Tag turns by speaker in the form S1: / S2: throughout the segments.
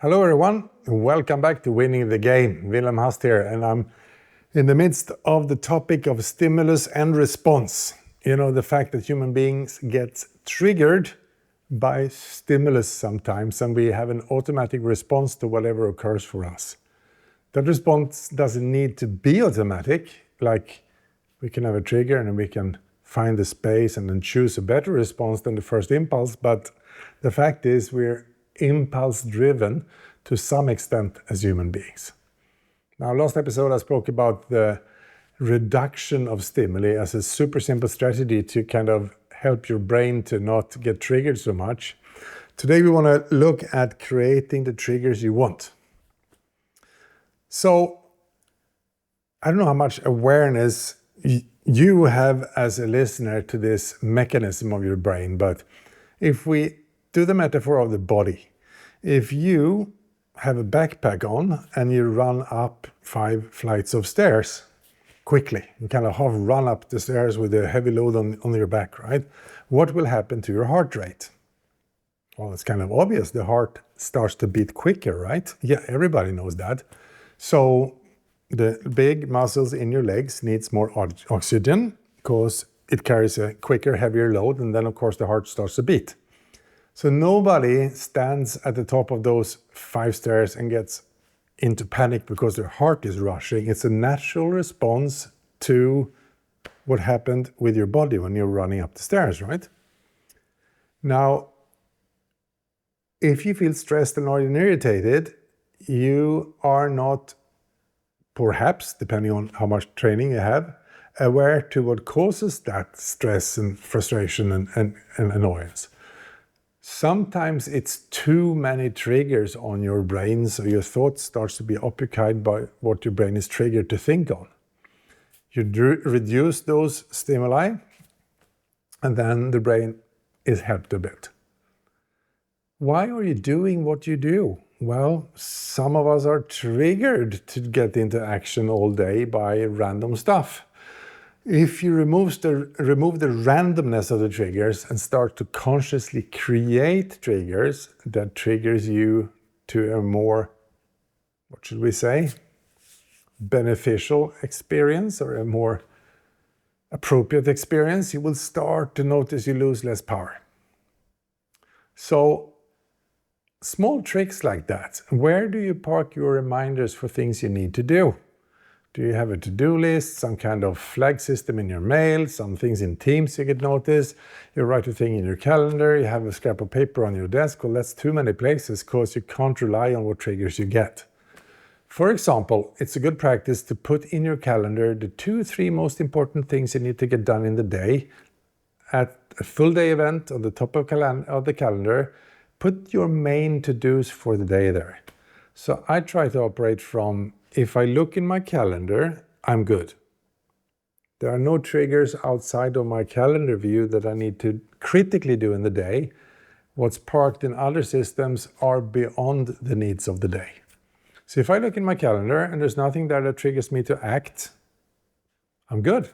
S1: Hello everyone, welcome back to Winning the Game. Wilhelm Hast here, and I'm in the midst of the topic of stimulus and response. You know, the fact that human beings get triggered by stimulus sometimes, and we have an automatic response to whatever occurs for us. That response doesn't need to be automatic, like we can have a trigger and we can find the space and then choose a better response than the first impulse, but the fact is we're impulse driven to some extent as human beings. Now, last episode I spoke about the reduction of stimuli as a super simple strategy to kind of help your brain to not get triggered so much. Today we want to look at creating the triggers you want. So I don't know how much awareness you have as a listener to this mechanism of your brain, but if we do the metaphor of the body, if you have a backpack on and you run up 5 flights of stairs quickly, you kind of half run up the stairs with a heavy load on your back, right? What will happen to your heart rate? Well, it's kind of obvious. The heart starts to beat quicker, right? Yeah, everybody knows that. So the big muscles in your legs needs more oxygen because it carries a quicker, heavier load, and then of course the heart starts to beat. So nobody stands at the top of those 5 stairs and gets into panic because their heart is rushing. It's a natural response to what happened with your body when you're running up the stairs, right? Now, if you feel stressed and irritated, you are not, perhaps, depending on how much training you have, aware to what causes that stress and frustration and annoyance. Sometimes it's too many triggers on your brain, so your thought starts to be occupied by what your brain is triggered to think on. You reduce those stimuli, and then the brain is helped a bit. Why are you doing what you do? Well, some of us are triggered to get into action all day by random stuff. If you remove the randomness of the triggers and start to consciously create triggers that triggers you to a more, what should we say, beneficial experience or a more appropriate experience, you will start to notice you lose less power. So, small tricks like that. Where do you park your reminders for things you need to do? Do you have a to-do list, some kind of flag system in your mail, some things in Teams you get notice, you write a thing in your calendar, you have a scrap of paper on your desk? Well, that's too many places because you can't rely on what triggers you get. For example, it's a good practice to put in your calendar the 2-3 most important things you need to get done in the day. At a full day event on the top of the calendar, put your main to-dos for the day there. So I try to operate from, if I look in my calendar, I'm good. There are no triggers outside of my calendar view that I need to critically do in the day. What's parked in other systems are beyond the needs of the day. So if I look in my calendar and there's nothing there that triggers me to act, I'm good.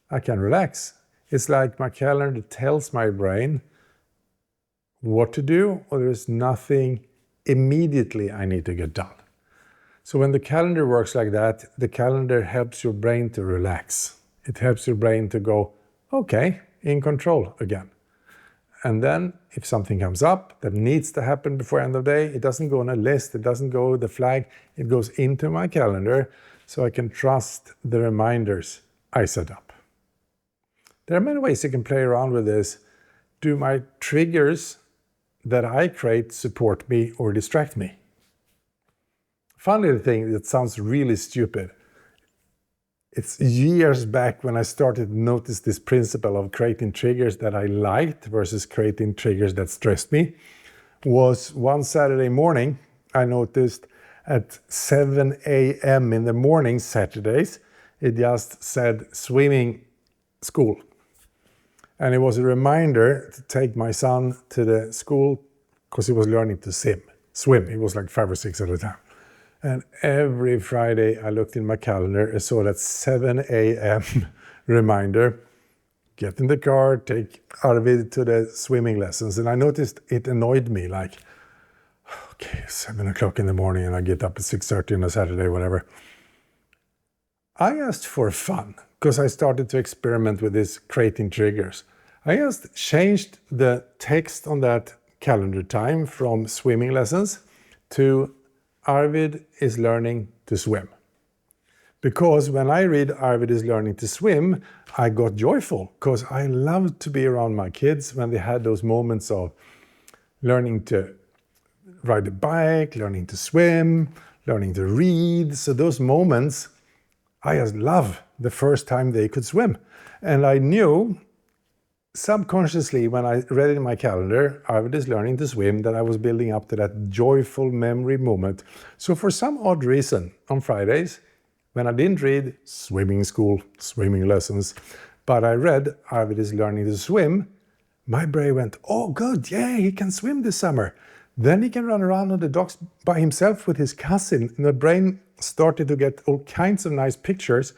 S1: I can relax. It's like my calendar tells my brain what to do, or there's nothing immediately I need to get done. So when the calendar works like that, the calendar helps your brain to relax. It helps your brain to go, okay, in control again. And then if something comes up that needs to happen before end of day, it doesn't go on a list, it doesn't go with the flag, it goes into my calendar so I can trust the reminders I set up. There are many ways you can play around with this. Do my triggers that I create support me or distract me? Funny thing that sounds really stupid. It's years back when I started to notice this principle of creating triggers that I liked versus creating triggers that stressed me. Was one Saturday morning, I noticed at 7 a.m. in the morning, Saturdays, it just said swimming school. And it was a reminder to take my son to the school because he was learning to swim. He was like 5 or 6 at the time. And every Friday I looked in my calendar and saw that 7 a.m. reminder. Get in the car, take Arvid to the swimming lessons. And I noticed it annoyed me, like, 7 o'clock in the morning and I get up at 6:30 on a Saturday, whatever. I asked for fun because I started to experiment with this creating triggers. I just changed the text on that calendar time from swimming lessons to Arvid is learning to swim. Because when I read Arvid is learning to swim, I got joyful because I loved to be around my kids when they had those moments of learning to ride a bike, learning to swim, learning to read. So those moments, I just love the first time they could swim. And I knew subconsciously when I read it in my calendar, Arvid is learning to swim, that I was building up to that joyful memory moment. So for some odd reason, on Fridays, when I didn't read swimming school, swimming lessons, but I read Arvid is learning to swim, my brain went, oh good, yeah, he can swim this summer. Then he can run around on the docks by himself with his cousin. And the brain started to get all kinds of nice pictures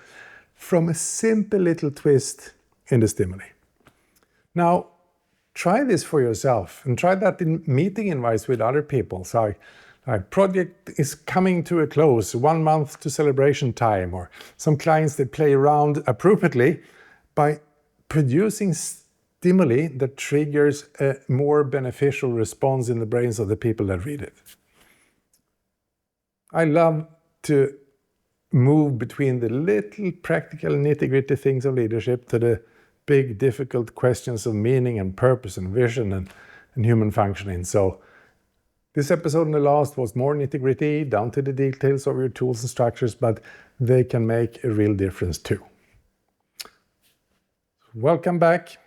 S1: from a simple little twist in the stimuli. Now, try this for yourself and try that in meeting invites with other people. So our project is coming to a close, 1 month to celebration time, or some clients that play around appropriately by producing stimuli that triggers a more beneficial response in the brains of the people that read it. I love to move between the little practical nitty-gritty things of leadership to the big difficult questions of meaning and purpose and vision and human functioning. So this episode and the last was more nitty-gritty, down to the details of your tools and structures, but they can make a real difference too. Welcome back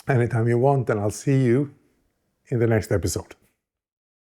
S1: anytime you want, and I'll see you in the next episode.